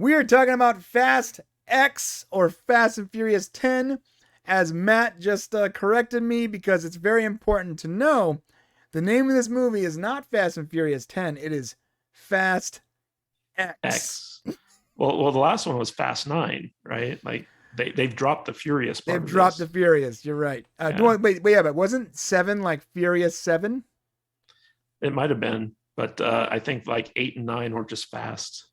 We are talking about Fast X or Fast and Furious 10, as Matt just corrected me because it's very important to know the name of this movie is not Fast and Furious 10, it is Fast X. Well, the last one was Fast 9, right? Like they've dropped the Furious part. They've dropped the Furious, you're right. But wasn't 7 like Furious 7? It might have been, but I think like 8 and 9 were just Fast.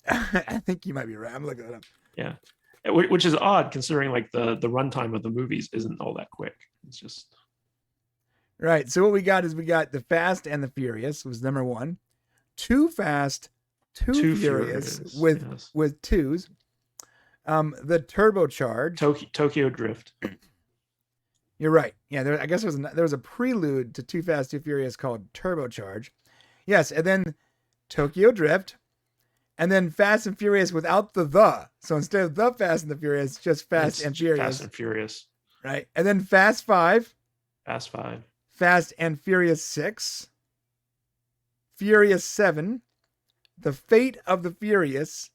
I think you might be right. I'm looking it up. Yeah, which is odd considering like the runtime of the movies isn't all that quick. It's just right. So what we got is the Fast and the Furious was number 1. Too Fast, Too Furious with twos. The Turbocharged Tokyo Drift. You're right. Yeah, I guess there was a prelude to Too Fast, Too Furious called Turbocharge. Yes, and then Tokyo Drift. And then Fast and Furious without the. So instead of the Fast and the Furious, just Fast and Furious. Fast and Furious. Right. And then Fast 5. Fast 5. Fast and Furious 6. Furious 7. The Fate of the Furious.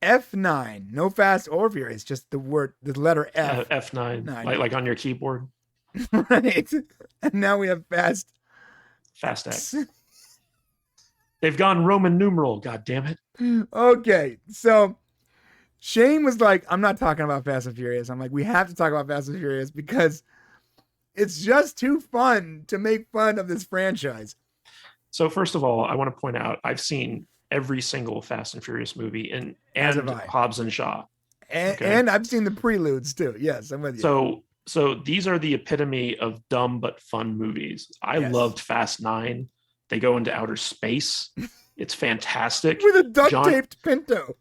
F9. No Fast or Furious, just the letter F. F9. Like on your keyboard. Right. And now we have Fast X. They've gone Roman numeral, god damn it. Okay, so Shane was like, I'm not talking about Fast and Furious. I'm like, we have to talk about Fast and Furious because it's just too fun to make fun of this franchise. So first of all, I want to point out, I've seen every single Fast and Furious movie and Hobbs and Shaw. And I've seen the preludes too. Yes, I'm with you. So these are the epitome of dumb but fun movies. I loved Fast 9. They go into outer space. It's fantastic. With a duct-taped Pinto.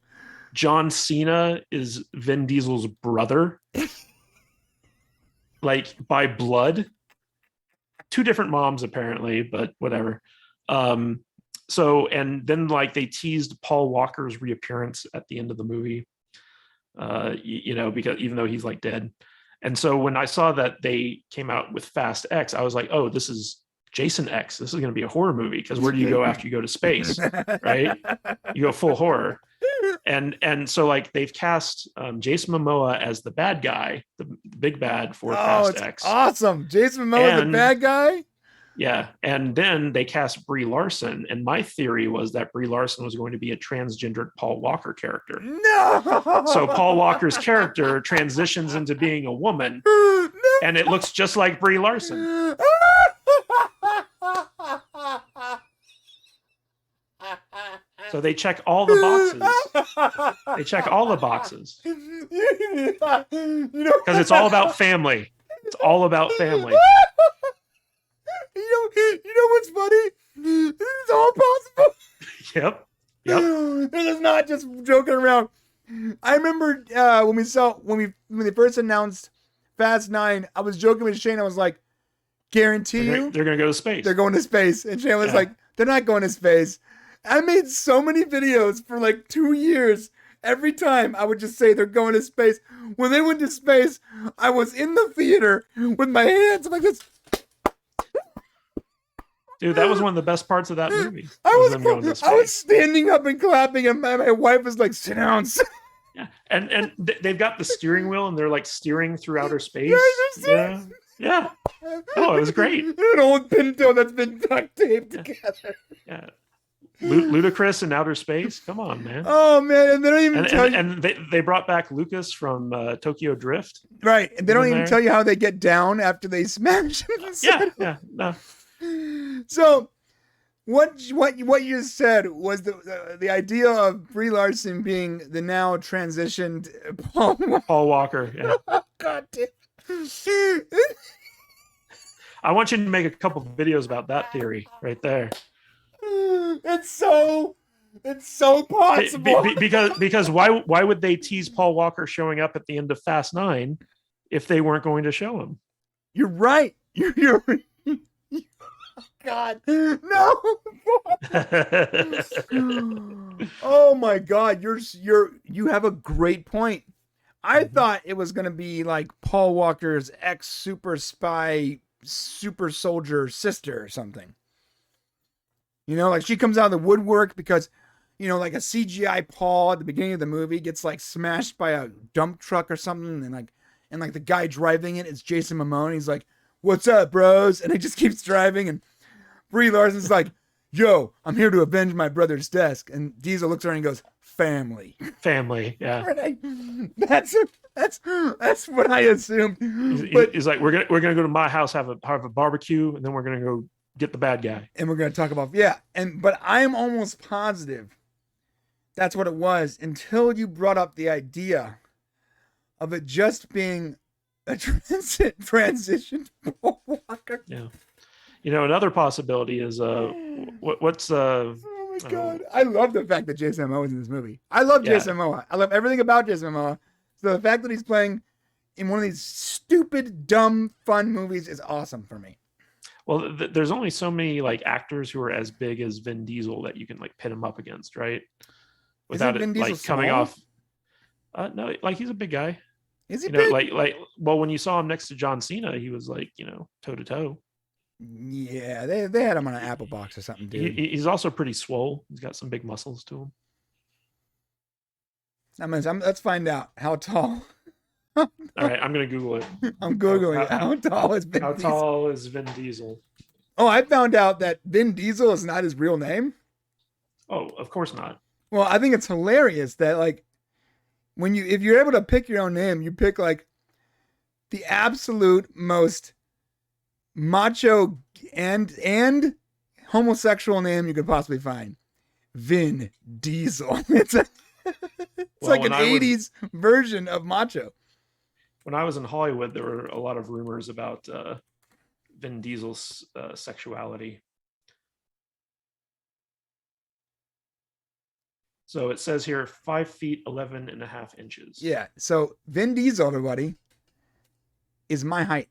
John Cena is Vin Diesel's brother. Like, by blood. 2 different moms, apparently, but whatever. And then, like, they teased Paul Walker's reappearance at the end of the movie. Because even though he's, like, dead. And so when I saw that they came out with Fast X, I was like, oh, this is Jason X. This is going to be a horror movie because where do you go after you go to space, right? You go full horror. And so like they've cast Jason Momoa as the bad guy, the big bad for Fast X. Awesome. Jason Momoa, the bad guy? Yeah. And then they cast Brie Larson. And my theory was that Brie Larson was going to be a transgendered Paul Walker character. No. So Paul Walker's character transitions into being a woman and it looks just like Brie Larson. So they check all the boxes. They check all the boxes. Because it's all about family. It's all about family. You know what's funny? This is all possible. Yep. This is not just joking around. I remember when they first announced Fast 9, I was joking with Shane. I was like, guarantee they're going to go to space. They're going to space. And Shane was like, they're not going to space. I made so many videos for like 2 years. Every time I would just say they're going to space. When they went to space, I was in the theater with my hands like this. Dude, that was one of the best parts of that movie. I was standing up and clapping, and my wife was like, sit down. Yeah, and they've got the steering wheel, and they're like steering through outer space. Yeah. Oh, it was great. An old Pinto that's been duct taped together. Yeah. Ludacris in outer space. Come on, man. Oh man, and they don't even tell you. And they brought back Lucas from Tokyo Drift. Right, and they don't even tell you how they get down after they smash. No. So, what you said was the idea of Brie Larson being the now transitioned Paul Walker. Yeah. God damn. I want you to make a couple of videos about that theory right there. It's so possible. Because why would they tease Paul Walker showing up at the end of Fast 9 if they weren't going to show him? You're right. You're God. No. Oh my God. You have a great point. I thought it was going to be like Paul Walker's ex super spy, super soldier sister or something. You know, like she comes out of the woodwork because like a CGI Paul at the beginning of the movie gets like smashed by a dump truck or something, and the guy driving it is Jason Momoa. And he's like, "What's up, bros?" And he just keeps driving, and Brie Larson's like, "Yo, I'm here to avenge my brother's death." And Diesel looks at her and goes, "Family." Family, yeah. Right? That's what I assumed. He's like, we're gonna go to my house, have a barbecue, and then we're gonna go get the bad guy. And we're gonna talk about but I'm almost positive that's what it was until you brought up the idea of it just being a transition to Paul Walker. Yeah. Another possibility is what's oh my god. I love the fact that Jason Momoa is in this movie. I love Jason Momoa. I love everything about Jason Momoa. So the fact that he's playing in one of these stupid, dumb, fun movies is awesome for me. Well, there's only so many like actors who are as big as Vin Diesel that you can like pit him up against, right? Without it like coming off. No, like he's a big guy. Is he big? Well, when you saw him next to John Cena, he was like, toe to toe. Yeah, they had him on an apple box or something, dude. He's also pretty swole. He's got some big muscles to him. Let's find out how tall. All right, I'm gonna Google it. I'm Googling it. How tall is Vin Diesel? How tall is Vin Diesel? Oh, I found out that Vin Diesel is not his real name. Oh, of course not. Well, I think it's hilarious that like if you're able to pick your own name, you pick like the absolute most macho and homosexual name you could possibly find. Vin Diesel. It's like an 80s version of macho. When I was in Hollywood, there were a lot of rumors about Vin Diesel's sexuality. So it says here 5 feet 11 and a half inches. Yeah. So Vin Diesel, everybody, is my height.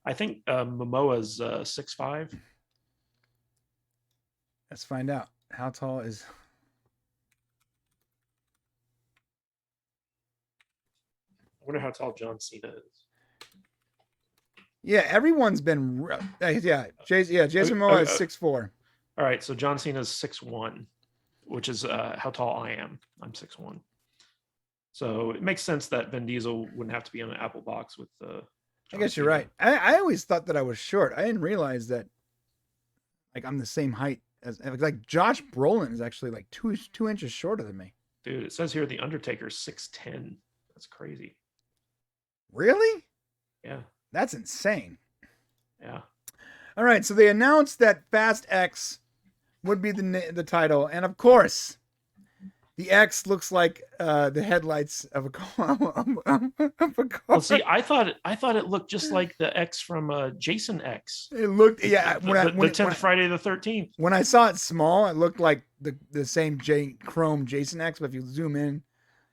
I think Momoa's 6'5". Let's find out. How tall is... I wonder how tall John Cena is. Yeah, everyone's been... Jason Momoa is 6'4". All right, so John Cena's 6'1", which is how tall I am. I'm 6'1". So it makes sense that Vin Diesel wouldn't have to be on an apple box with I guess you're right. I always thought that I was short. I didn't realize that like I'm the same height as like Josh Brolin is actually like two inches shorter than me. Dude, it says here the Undertaker's 6'10". That's crazy. Really? Yeah. That's insane. Yeah. All right, so they announced that Fast X would be the title, and of course, the X looks like the headlights of a car. Well, see, I thought it looked just like the X from Jason X. It looked, yeah. The 10th Friday the 13th. When I saw it small, it looked like the same chrome Jason X, but if you zoom in,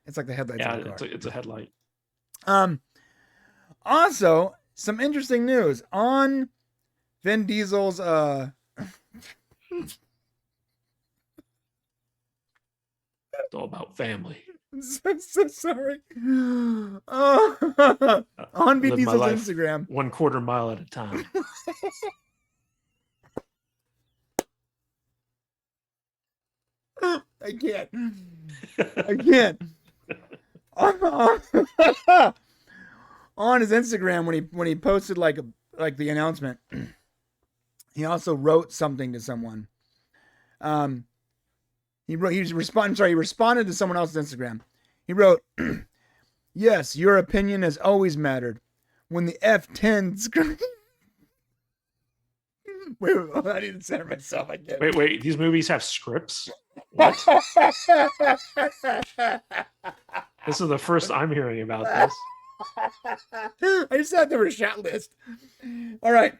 it's like the headlights of the car. It's a headlight. Also, some interesting news on Vin Diesel's It's all about family. so sorry. On Vin Diesel's Instagram. 1/4 mile at a time. I can't. On his Instagram, when he posted like the announcement, he also wrote something to someone. He responded to someone else's Instagram. He wrote, "Yes, your opinion has always mattered. When the F10 screen..." Wait, I need to center myself. I can't. Wait. These movies have scripts? What? This is the first I'm hearing about this. I just had the shot list. All right.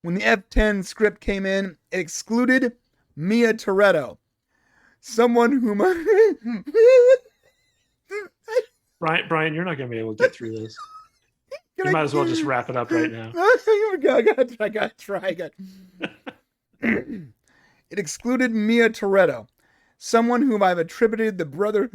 When the F10 script came in, it excluded Mia Toretto, someone whom Brian, you're not going to be able to get through this. You might as well just wrap it up right now. I gotta try. It excluded Mia Toretto, someone whom I've attributed the brother.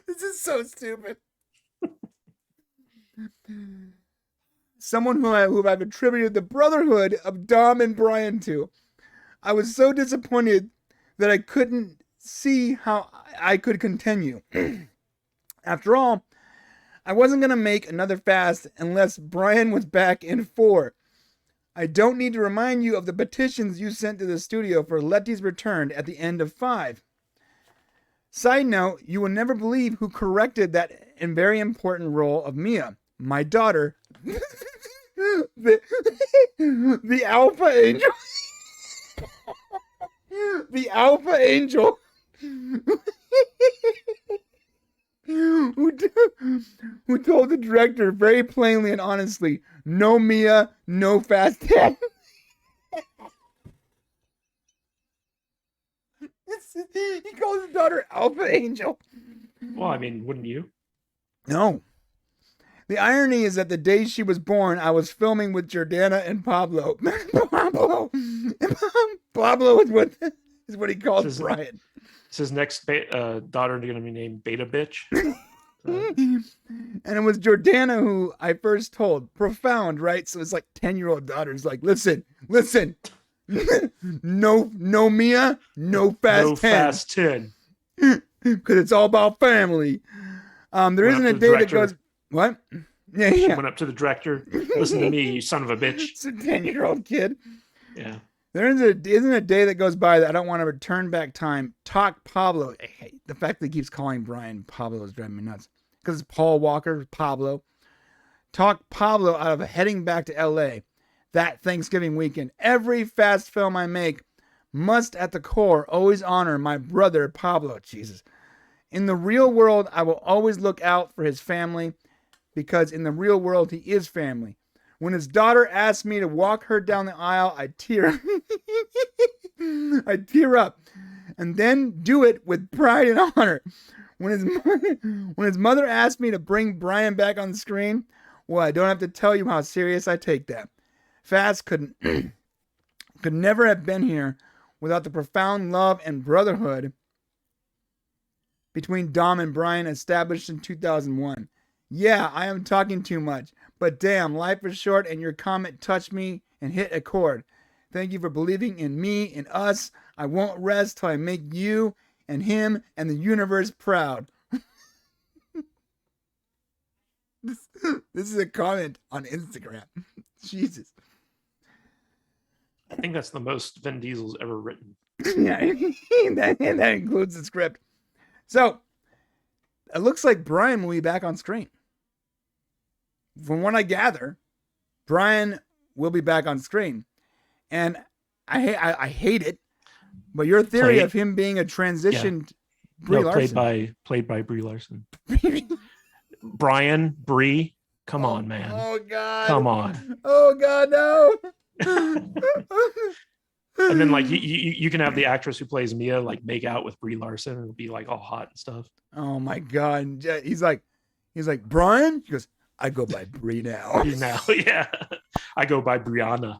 This is so stupid. Someone who I've attributed the brotherhood of Dom and Brian to. I was so disappointed that I couldn't see how I could continue. After all, I wasn't going to make another fast unless Brian was back in 4. I don't need to remind you of the petitions you sent to the studio for Letty's return at the end of 5. Side note, you will never believe who corrected that very important role of Mia, my daughter, the Alpha Angel. The Alpha Angel. Who told the director very plainly and honestly, no Mia, no Fast 10. He calls his daughter Alpha Angel. Well, I mean, wouldn't you? No. The irony is that the day she was born, I was filming with Jordana and Pablo. Pablo is what he calls Brian. Is his next daughter going to be named Beta Bitch? And it was Jordana who I first told. Profound, right? So it's like 10-year-old daughter's like, listen. no Mia, no Fast 10. No Fast 10. Because it's all about family. There isn't a day that goes... What? Yeah. Went up to the director. Listen to me, you son of a bitch. It's a 10-year-old kid. Yeah. There isn't a day that goes by that I don't want to return back time. Talk Pablo. Hey, the fact that he keeps calling Brian Pablo is driving me nuts. Because it's Paul Walker, Pablo. Talk Pablo out of heading back to L.A. that Thanksgiving weekend. Every fast film I make must at the core always honor my brother Pablo. Jesus. In the real world, I will always look out for his family because in the real world, he is family. When his daughter asks me to walk her down the aisle, I tear. I tear up and then do it with pride and honor. When his mother asked me to bring Brian back on the screen, well, I don't have to tell you how serious I take that. Fast could never have been here without the profound love and brotherhood between Dom and Brian established in 2001. Yeah, I am talking too much, but damn, life is short and your comment touched me and hit a chord. Thank you for believing in me, in us. I won't rest till I make you and him and the universe proud. This is a comment on Instagram. Jesus. I think that's the most Vin Diesel's ever written. Yeah, that includes the script. So, it looks like Brian will be back on screen. From what I gather, Brian will be back on screen. And I hate it, but your theory of him being a transitioned Brie Larson. Played by Brie Larson. Brian, Brie, come on, man. Oh, God. Come on. Oh, God, no. And then, like, you can have the actress who plays Mia, like, make out with Brie Larson and it'll be, like, all hot and stuff. Oh, my God. He's like, Brian? He goes, I go by Brie now. Yeah. I go by Brianna.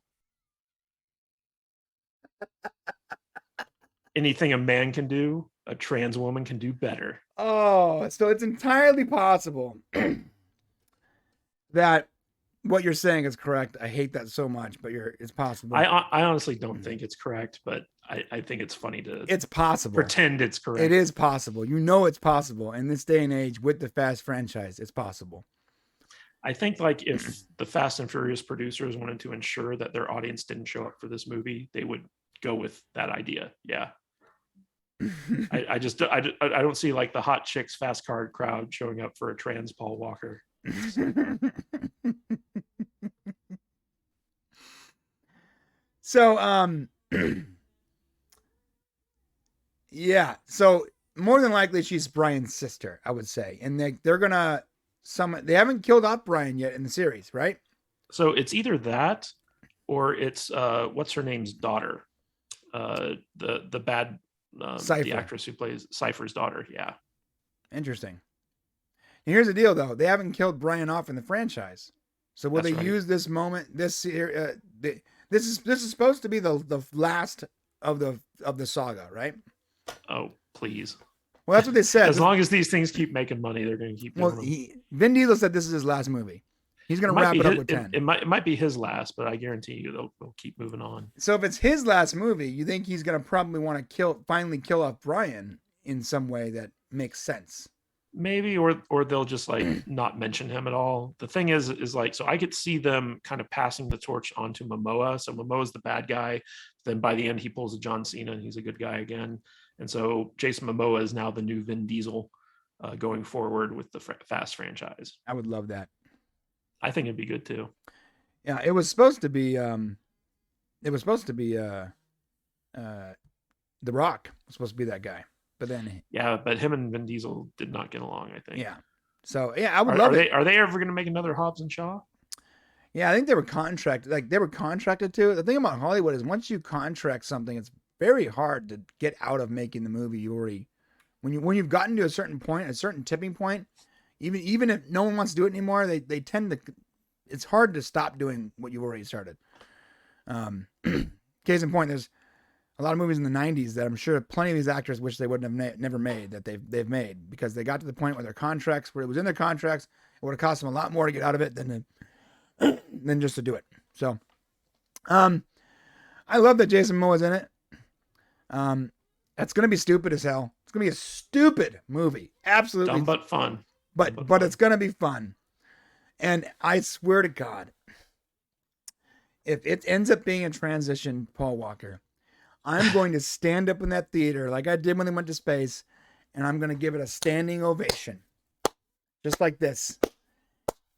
Anything a man can do, a trans woman can do better. Oh, so it's entirely possible that what you're saying is correct. I hate that so much, but it's possible. I honestly don't think it's correct, but I think it's funny to it's possible. Pretend it's correct. It is possible. You know it's possible. In this day and age with the Fast franchise, it's possible. I think like if the Fast and Furious producers wanted to ensure that their audience didn't show up for this movie, they would go with that idea. Yeah. I don't see like the hot chicks fast car crowd showing up for a trans Paul Walker. So yeah, so more than likely she's Brian's sister, I would say, and they're gonna they haven't killed off Brian yet in the series, right? So it's either that or it's what's her name's daughter, the bad the actress who plays Cypher's daughter. Yeah, interesting. And here's the deal, though: they haven't killed Brian off in the franchise, so will they use this moment? This is supposed to be the last of the saga, right? Oh, please. Well, that's what they said. As long as these things keep making money, they're going to keep doing them. Vin Diesel said this is his last movie. He's going to wrap it up with 10. It might be his last, but I guarantee you they'll keep moving on. So if it's his last movie, you think he's going to probably want to finally kill off Brian in some way that makes sense? Maybe, or they'll just like not mention him at all. The thing is like, so I could see them kind of passing the torch onto Momoa. So Momoa's the bad guy. Then by the end, he pulls a John Cena and he's a good guy again. And so Jason Momoa is now the new Vin Diesel going forward with the Fast franchise. I would love that. I think it'd be good too. Yeah, it was supposed to be The Rock was supposed to be that guy. But then, but him and Vin Diesel did not get along, I think. Yeah. So I would love it. Are they ever going to make another Hobbs and Shaw? Yeah, I think they were contracted. Like they were contracted to. The thing about Hollywood is once you contract something, it's very hard to get out of making the movie you already. When you've gotten to a certain point, a certain tipping point, even if no one wants to do it anymore, they tend to. It's hard to stop doing what you've already started. Case in point, there's a lot of movies in the 90s that I'm sure plenty of these actors wish they wouldn't have never made that they've made because they got to the point where their contracts, where it was in their contracts, it would have cost them a lot more to get out of it than just to do it. So, I love that Jason Momoa's in it. That's gonna be stupid as hell. It's gonna be a stupid movie, absolutely dumb but fun. But it's gonna be fun, and I swear to God, if it ends up being a transition, Paul Walker, I'm going to stand up in that theater like I did when they went to space, and I'm going to give it a standing ovation. Just like this.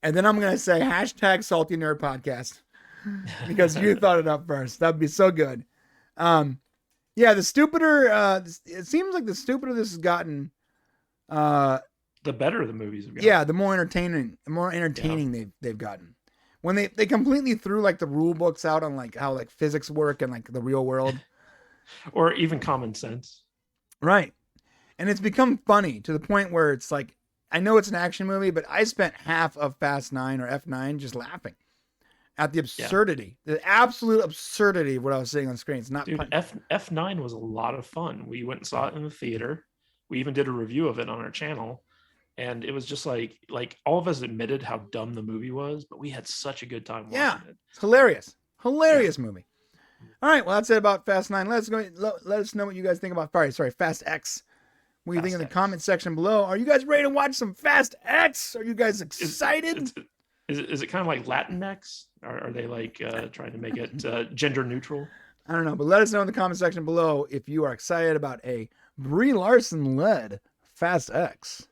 And then I'm going to say #Salty Nerd Podcast because you thought it up first. That'd be so good. The stupider, it seems like the stupider this has gotten, the better the movies have gotten. Yeah, the more entertaining they've gotten. When they completely threw like the rule books out on like how like physics work and like the real world. Or even common sense. Right. And it's become funny to the point where it's like, I know it's an action movie, but I spent half of Fast 9 or F9 just laughing at the absurdity, the absolute absurdity of what I was seeing on screen. It's not Dude, F9 was a lot of fun. We went and saw it in the theater. We even did a review of it on our channel. And it was just like all of us admitted how dumb the movie was, but we had such a good time watching it. It's hilarious. Hilarious movie. All right, well, that's it about Fast 9. Let us know what you guys think about Fast X. What do you think in the comment section below? Are you guys ready to watch some Fast X? Are you guys excited? Is it kind of like Latinx? Are they like trying to make it gender neutral? I don't know, but let us know in the comment section below if you are excited about a Brie Larson-led Fast X.